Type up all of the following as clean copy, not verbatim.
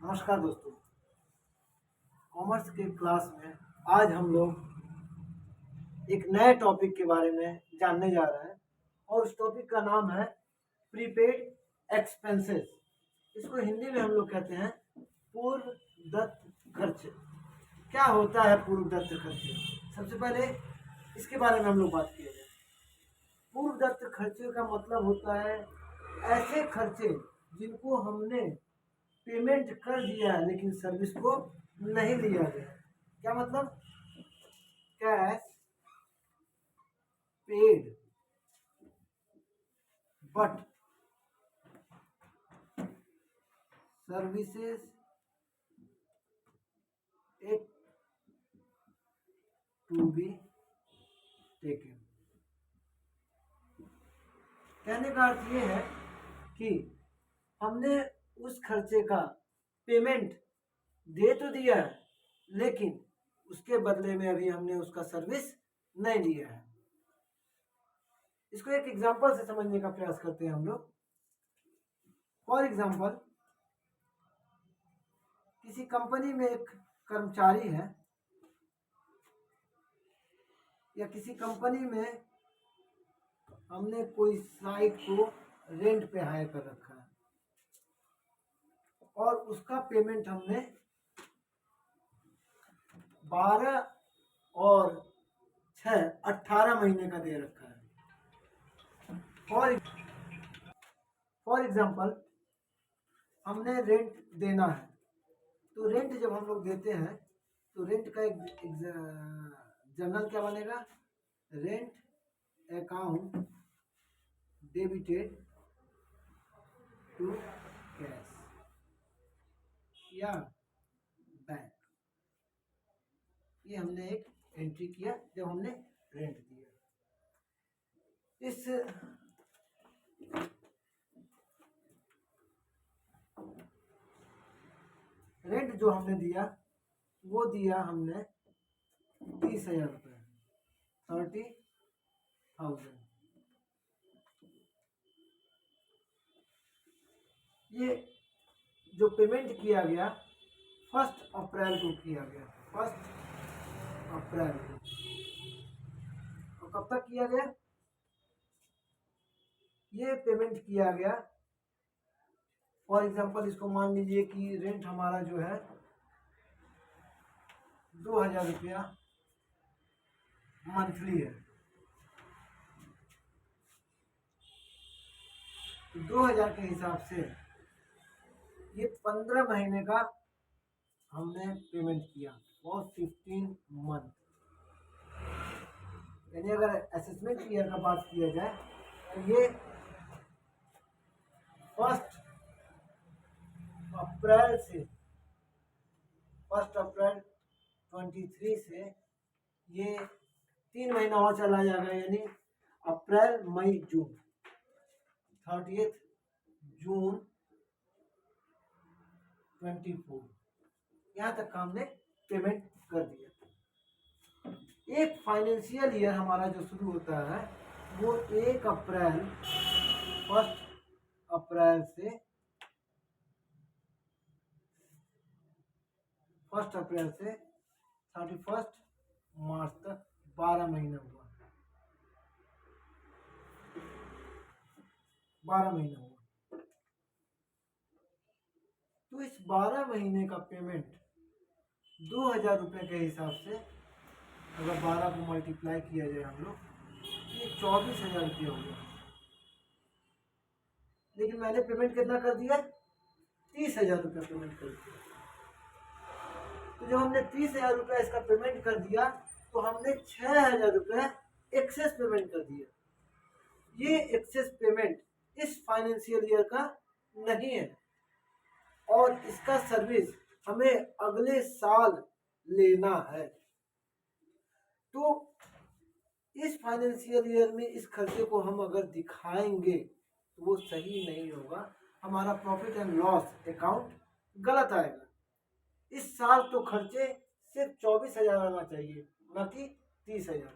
नमस्कार दोस्तों। कॉमर्स के क्लास में आज हम लोग एक नए टॉपिक के बारे में जानने जा रहे हैं और उस टॉपिक का नाम है प्रीपेड एक्सपेंसेस। इसको हिंदी में हम लोग कहते हैं पूर्व दत्त खर्च। क्या होता है पूर्व दत्त खर्च? सबसे पहले इसके बारे में हम लोग बात किए जाए। पूर्व दत्त खर्चे का मतलब होता है ऐसे खर्चे जिनको हमने पेमेंट कर दिया है लेकिन सर्विस को नहीं लिया गया। क्या मतलब? Cash paid but services it to be taken. कहने का अर्थ ये है कि हमने उस खर्चे का पेमेंट दे तो दिया है लेकिन उसके बदले में अभी हमने उसका सर्विस नहीं लिया है। इसको एक एग्जांपल से समझने का प्रयास करते हैं हम लोग। फॉर एग्जांपल, किसी कंपनी में एक कर्मचारी है या किसी कंपनी में हमने कोई साइट को रेंट पे हायर कर रखा है और उसका पेमेंट हमने 12 और 6 18 महीने का दे रखा है। फॉर एग्जांपल, हमने रेंट देना है तो रेंट जब हम लोग देते हैं तो रेंट का एक जर्नल क्या बनेगा? Rent account debited to cash या बैंक। ये हमने एक एंट्री किया जब हमने रेंट दिया। इस रेंट जो हमने दिया वो दिया हमने 30,000 रुपये, 30,000। ये जो पेमेंट किया गया 1 अप्रैल को किया गया, 1 अप्रैल को। और कब तक किया गया? ये पेमेंट किया गया, फॉर एग्जांपल इसको मान लीजिए कि रेंट हमारा जो है 2,000 रुपया मंथली है। तो 2,000 के हिसाब से ये 15 महीने का हमने पेमेंट किया और 15 मंथ। यानी अगर असेसमेंट ईयर का बात किया जाए तो ये 1 अप्रैल से 1 अप्रैल 23 से ये 3 महीना और चला जाएगा, यानी अप्रैल मई जून, 30 जून 24, यहाँ तक का हमने पेमेंट कर दिया। एक फाइनेंशियल ईयर हमारा जो शुरू होता है वो 1 अप्रैल 1 अप्रैल से 1 अप्रैल से 31 मार्च तक 12 महीना हुआ, 12 महीना हुआ। तो इस 12 महीने का पेमेंट 2,000 रुपये के हिसाब से अगर 12 को मल्टीप्लाई किया जाए हम लोग, ये 24,000 रुपये हो गया। लेकिन मैंने पेमेंट कितना कर दिया? 30,000 रुपये पेमेंट कर दिया। तो जब हमने 30,000 रुपये इसका पेमेंट कर दिया तो हमने 6,000 रुपये एक्सेस पेमेंट कर दिया। ये एक्सेस पेमेंट इस फाइनेंशियल ईयर का नहीं है और इसका सर्विस हमें अगले साल लेना है। तो इस फाइनेंशियल ईयर में इस खर्चे को हम अगर दिखाएंगे तो वो सही नहीं होगा, हमारा प्रॉफिट एंड लॉस अकाउंट गलत आएगा। इस साल तो खर्चे सिर्फ 24,000 आना चाहिए, न कि 30,000।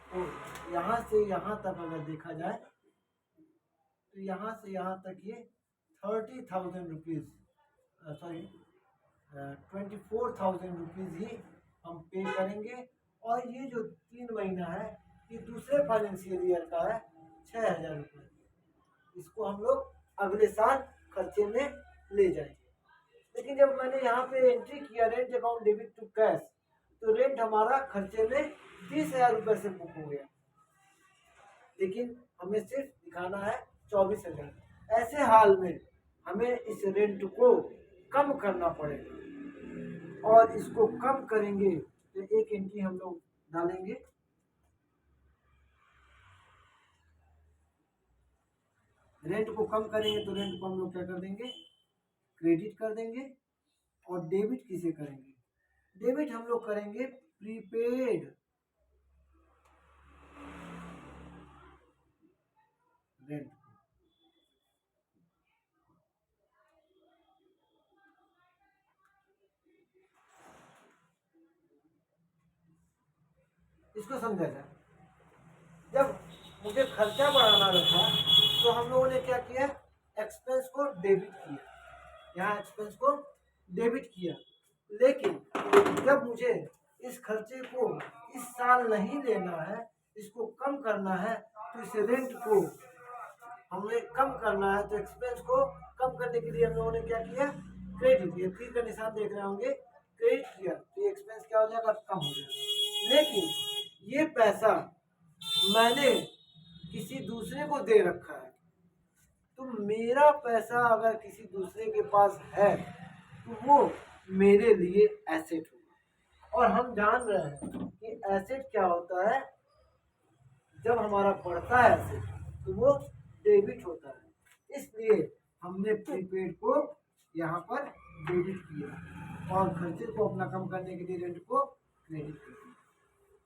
तो यहाँ से यहाँ तक अगर देखा जाए तो यहाँ से यहाँ तक ये 30,000 रुपीज़ सॉरी 24,000 रुपीज़ ही हम पे करेंगे। और ये जो 3 महीना है ये दूसरे फाइनेंशियल ईयर का है 6,000 रुपये। इसको हम लोग अगले साल खर्चे में ले जाएंगे। लेकिन जब मैंने यहाँ पे एंट्री किया rent account debit to cash, तो रेंट हमारा खर्चे में 30,000 रुपये से बुक हो गया, लेकिन हमें सिर्फ दिखाना है 24,000। ऐसे हाल में हमें इस रेंट को कम करना पड़ेगा, और इसको कम करेंगे तो एक एंट्री हम लोग डालेंगे। रेंट को कम करेंगे तो रेंट को हम लोग क्या कर देंगे, क्रेडिट कर देंगे। और डेबिट किसे करेंगे, डेबिट हम लोग करेंगे प्रीपेड रेंट। इसको समझा जाए, जब मुझे खर्चा बढ़ाना था तो हम लोगों ने क्या किया, एक्सपेंस को डेबिट किया, यहाँ एक्सपेंस को डेबिट किया। लेकिन जब मुझे इस खर्चे को इस साल नहीं लेना है, इसको कम करना है, तो इस रेंट को हमें कम करना है, तो एक्सपेंस को कम करने के लिए हम लोगों ने क्या किया, क्रेडिट। ये तीर का निशान देख रहे होंगे, क्रेडिट किया तो ये एक्सपेंस क्या हो जाएगा, कम हो जाएगा। लेकिन ये पैसा मैंने किसी दूसरे को दे रखा है, तो मेरा पैसा अगर किसी दूसरे के पास है तो वो मेरे लिए एसेट होगा। और हम जान रहे हैं कि एसेट क्या होता है, जब हमारा बढ़ता है एसेट तो वो डेबिट होता है। इसलिए हमने प्रीपेड को यहाँ पर डेबिट किया और खर्चे को अपना कम करने के लिए रेंट को क्रेडिट कर दिया।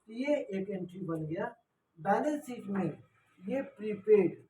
ये एक एंट्री बन गया बैलेंस शीट में। ये प्रीपेड